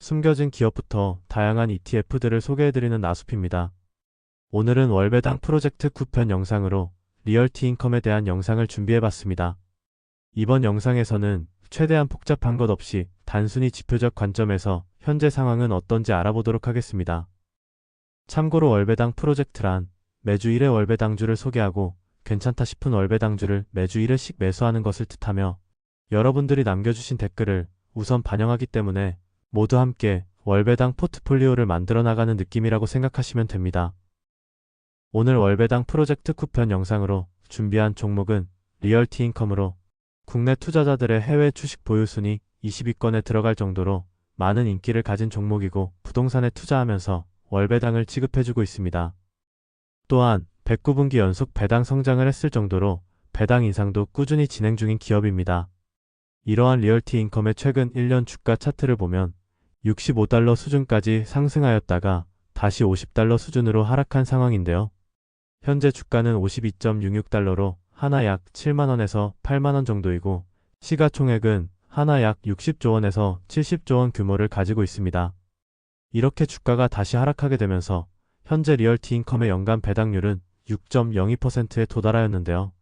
숨겨진 기업부터 다양한 ETF들을 소개해드리는 나숲입니다. 오늘은 월배당 프로젝트 9편 영상으로 리얼티 인컴에 대한 영상을 준비해봤습니다. 이번 영상에서는 최대한 복잡한 것 없이 단순히 지표적 관점에서 현재 상황은 어떤지 알아보도록 하겠습니다. 참고로 월배당 프로젝트란 매주 1회 월배당주를 소개하고 괜찮다 싶은 월배당주를 매주 1회씩 매수하는 것을 뜻하며 여러분들이 남겨주신 댓글을 우선 반영하기 때문에 모두 함께 월배당 포트폴리오를 만들어 나가는 느낌이라고 생각하시면 됩니다. 오늘 월배당 프로젝트 9편 영상으로 준비한 종목은 리얼티 인컴으로 국내 투자자들의 해외 주식 보유 순위 20위권에 들어갈 정도로 많은 인기를 가진 종목이고 부동산에 투자하면서 월배당을 지급해주고 있습니다. 또한 109분기 연속 배당 성장을 했을 정도로 배당 인상도 꾸준히 진행 중인 기업입니다. 이러한 리얼티 인컴의 최근 1년 주가 차트를 보면 65달러 수준까지 상승하였다가 다시 50달러 수준으로 하락한 상황인데요. 현재 주가는 52.66달러로 하나 약 7만원에서 8만원 정도이고 시가총액은 하나 약 60조원에서 70조원 규모를 가지고 있습니다. 이렇게 주가가 다시 하락하게 되면서 현재 리얼티 인컴의 연간 배당률은 6.02%에 도달하였는데요.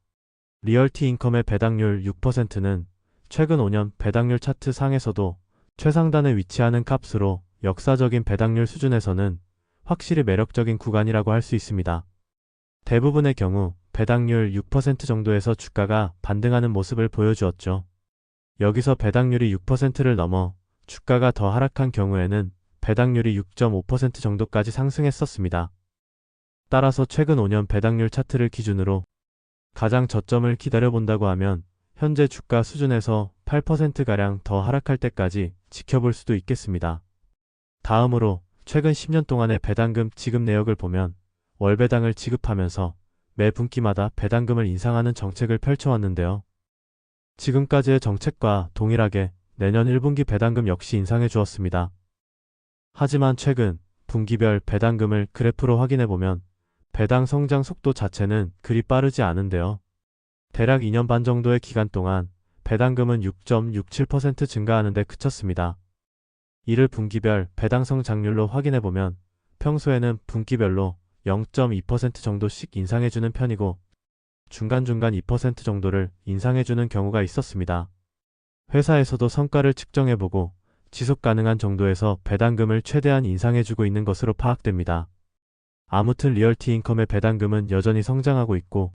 리얼티 인컴의 배당률 6%는 최근 5년 배당률 차트 상에서도 최상단에 위치하는 값으로 역사적인 배당률 수준에서는 확실히 매력적인 구간이라고 할 수 있습니다. 대부분의 경우 배당률 6% 정도에서 주가가 반등하는 모습을 보여주었죠. 여기서 배당률이 6%를 넘어 주가가 더 하락한 경우에는 배당률이 6.5% 정도까지 상승했었습니다. 따라서 최근 5년 배당률 차트를 기준으로 가장 저점을 기다려본다고 하면 현재 주가 수준에서 8%가량 더 하락할 때까지 지켜볼 수도 있겠습니다. 다음으로 최근 10년 동안의 배당금 지급 내역을 보면 월배당을 지급하면서 매 분기마다 배당금을 인상하는 정책을 펼쳐왔는데요. 지금까지의 정책과 동일하게 내년 1분기 배당금 역시 인상해 주었습니다. 하지만 최근 분기별 배당금을 그래프로 확인해보면 배당 성장 속도 자체는 그리 빠르지 않은데요. 대략 2년 반 정도의 기간 동안 배당금은 6.67% 증가하는 데 그쳤습니다. 이를 분기별 배당 성장률로 확인해보면 평소에는 분기별로 0.2% 정도씩 인상해주는 편이고 중간중간 2% 정도를 인상해주는 경우가 있었습니다. 회사에서도 성과를 측정해보고 지속 가능한 정도에서 배당금을 최대한 인상해주고 있는 것으로 파악됩니다. 아무튼 리얼티 인컴의 배당금은 여전히 성장하고 있고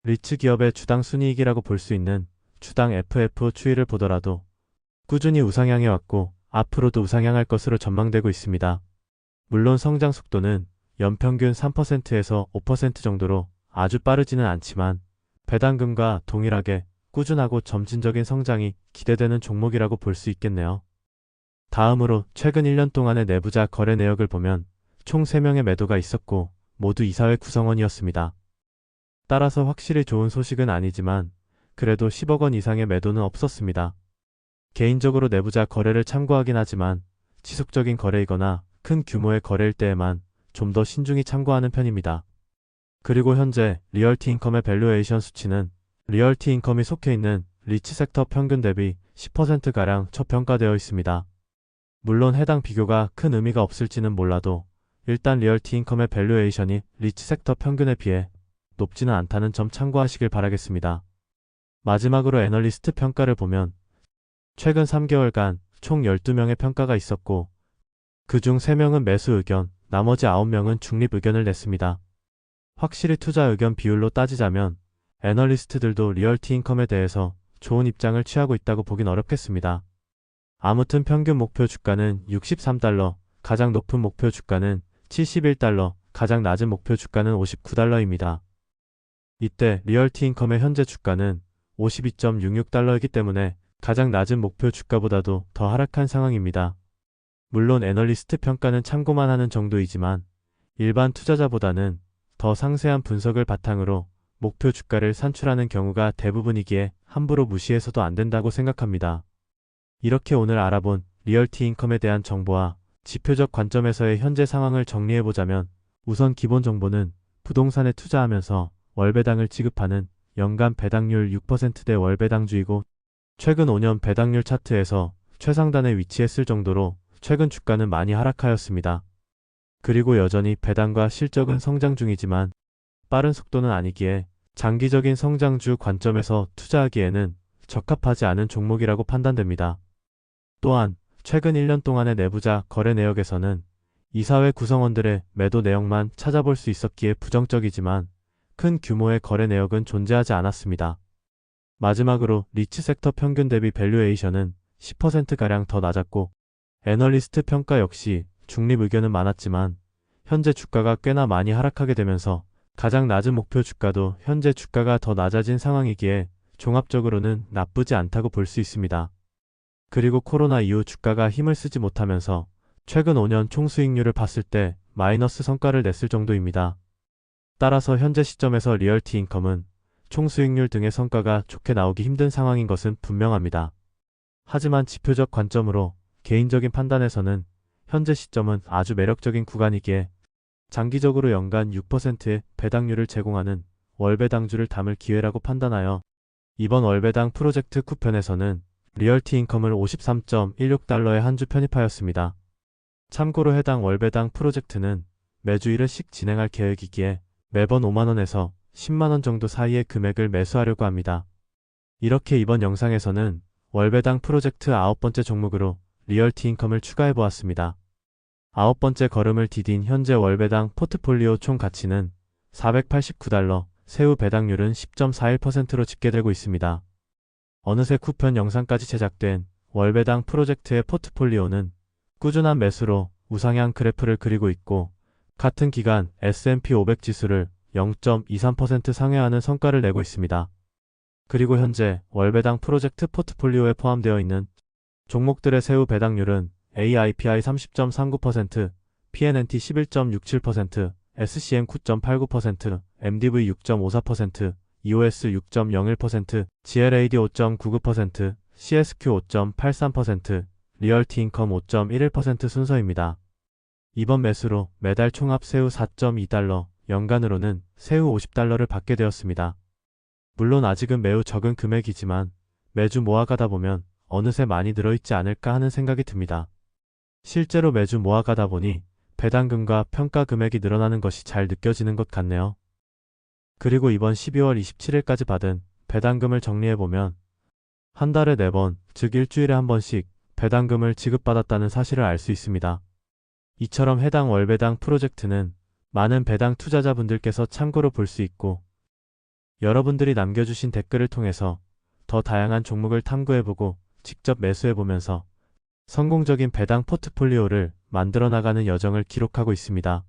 리츠 기업의 주당 순이익이라고 볼 수 있는 주당 FF 추이를 보더라도 꾸준히 우상향해 왔고 앞으로도 우상향할 것으로 전망되고 있습니다. 물론 성장 속도는 연평균 3%에서 5% 정도로 아주 빠르지는 않지만 배당금과 동일하게 꾸준하고 점진적인 성장이 기대되는 종목이라고 볼 수 있겠네요. 다음으로 최근 1년 동안의 내부자 거래 내역을 보면 총 3명의 매도가 있었고 모두 이사회 구성원이었습니다. 따라서 확실히 좋은 소식은 아니지만 그래도 10억 원 이상의 매도는 없었습니다. 개인적으로 내부자 거래를 참고하긴 하지만 지속적인 거래이거나 큰 규모의 거래일 때에만 좀 더 신중히 참고하는 편입니다. 그리고 현재 리얼티 인컴의 밸류에이션 수치는 리얼티 인컴이 속해 있는 리츠 섹터 평균 대비 10%가량 저평가되어 있습니다. 물론 해당 비교가 큰 의미가 없을지는 몰라도 일단 리얼티 인컴의 밸류에이션이 리츠 섹터 평균에 비해 높지는 않다는 점 참고하시길 바라겠습니다. 마지막으로 애널리스트 평가를 보면 최근 3개월간 총 12명의 평가가 있었고 그중 3명은 매수 의견, 나머지 9명은 중립 의견을 냈습니다. 확실히 투자 의견 비율로 따지자면 애널리스트들도 리얼티 인컴에 대해서 좋은 입장을 취하고 있다고 보긴 어렵겠습니다. 아무튼 평균 목표 주가는 63달러, 가장 높은 목표 주가는 71달러, 가장 낮은 목표 주가는 59달러입니다. 이때 리얼티 인컴의 현재 주가는 52.66달러이기 때문에 가장 낮은 목표 주가보다도 더 하락한 상황입니다. 물론 애널리스트 평가는 참고만 하는 정도이지만 일반 투자자보다는 더 상세한 분석을 바탕으로 목표 주가를 산출하는 경우가 대부분이기에 함부로 무시해서도 안 된다고 생각합니다. 이렇게 오늘 알아본 리얼티 인컴에 대한 정보와 지표적 관점에서의 현재 상황을 정리해보자면 우선 기본 정보는 부동산에 투자하면서 월배당을 지급하는 연간 배당률 6%대 월배당주이고 최근 5년 배당률 차트에서 최상단에 위치했을 정도로 최근 주가는 많이 하락하였습니다. 그리고 여전히 배당과 실적은 성장 중이지만 빠른 속도는 아니기에 장기적인 성장주 관점에서 투자하기에는 적합하지 않은 종목이라고 판단됩니다. 또한 최근 1년 동안의 내부자 거래 내역에서는 이사회 구성원들의 매도 내역만 찾아볼 수 있었기에 부정적이지만 큰 규모의 거래 내역은 존재하지 않았습니다. 마지막으로 리츠 섹터 평균 대비 밸류에이션은 10%가량 더 낮았고 애널리스트 평가 역시 중립 의견은 많았지만 현재 주가가 꽤나 많이 하락하게 되면서 가장 낮은 목표 주가도 현재 주가가 더 낮아진 상황이기에 종합적으로는 나쁘지 않다고 볼 수 있습니다. 그리고 코로나 이후 주가가 힘을 쓰지 못하면서 최근 5년 총수익률을 봤을 때 마이너스 성과를 냈을 정도입니다. 따라서 현재 시점에서 리얼티 인컴은 총수익률 등의 성과가 좋게 나오기 힘든 상황인 것은 분명합니다. 하지만 지표적 관점으로 개인적인 판단에서는 현재 시점은 아주 매력적인 구간이기에 장기적으로 연간 6%의 배당률을 제공하는 월배당주를 담을 기회라고 판단하여 이번 월배당 프로젝트 쿠폰에서는 리얼티 인컴을 53.16달러에 한 주 편입하였습니다. 참고로 해당 월배당 프로젝트는 매주 1회씩 진행할 계획이기에 매번 5만원에서 10만원 정도 사이의 금액을 매수하려고 합니다. 이렇게 이번 영상에서는 월배당 프로젝트 9번째 종목으로 리얼티 인컴을 추가해 보았습니다. 9번째 걸음을 디딘 현재 월배당 포트폴리오 총 가치는 489달러, 세후 배당률은 10.41%로 집계되고 있습니다. 어느새 쿠폰 영상까지 제작된 월배당 프로젝트의 포트폴리오는 꾸준한 매수로 우상향 그래프를 그리고 있고 같은 기간 S&P 500 지수를 0.23% 상회하는 성과를 내고 있습니다. 그리고 현재 월배당 프로젝트 포트폴리오에 포함되어 있는 종목들의 세후 배당률은 AIPI 30.39%, PNNT 11.67%, SCM 9.89%, MDV 6.54%, EOS 6.01%, GLAD 5.99%, CSQ 5.83%, 리얼티 인컴 5.11% 순서입니다. 이번 매수로 매달 총합 세후 4.2달러, 연간으로는 세후 50달러를 받게 되었습니다. 물론 아직은 매우 적은 금액이지만 매주 모아가다 보면 어느새 많이 들어있지 않을까 하는 생각이 듭니다. 실제로 매주 모아가다 보니 배당금과 평가 금액이 늘어나는 것이 잘 느껴지는 것 같네요. 그리고 이번 12월 27일까지 받은 배당금을 정리해보면 한 달에 4번, 즉 일주일에 한 번씩 배당금을 지급받았다는 사실을 알 수 있습니다. 이처럼 해당 월배당 프로젝트는 많은 배당 투자자분들께서 참고로 볼 수 있고 여러분들이 남겨주신 댓글을 통해서 더 다양한 종목을 탐구해보고 직접 매수해보면서 성공적인 배당 포트폴리오를 만들어 나가는 여정을 기록하고 있습니다.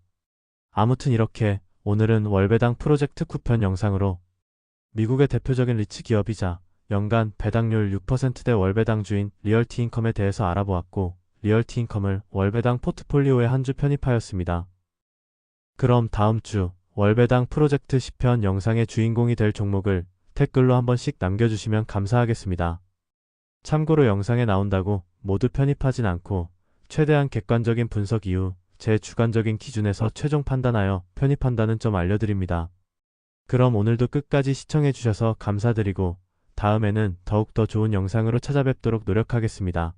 아무튼 이렇게 오늘은 월배당 프로젝트 쿠폰 영상으로 미국의 대표적인 리츠 기업이자 연간 배당률 6%대 월배당주인 리얼티 인컴에 대해서 알아보았고 리얼티 인컴을 월배당 포트폴리오에 한 주 편입하였습니다. 그럼 다음 주 월배당 프로젝트 10편 영상의 주인공이 될 종목을 댓글로 한 번씩 남겨주시면 감사하겠습니다. 참고로 영상에 나온다고 모두 편입하진 않고 최대한 객관적인 분석 이후 제 주관적인 기준에서 최종 판단하여 편입한다는 점 알려드립니다. 그럼 오늘도 끝까지 시청해주셔서 감사드리고 다음에는 더욱 더 좋은 영상으로 찾아뵙도록 노력하겠습니다.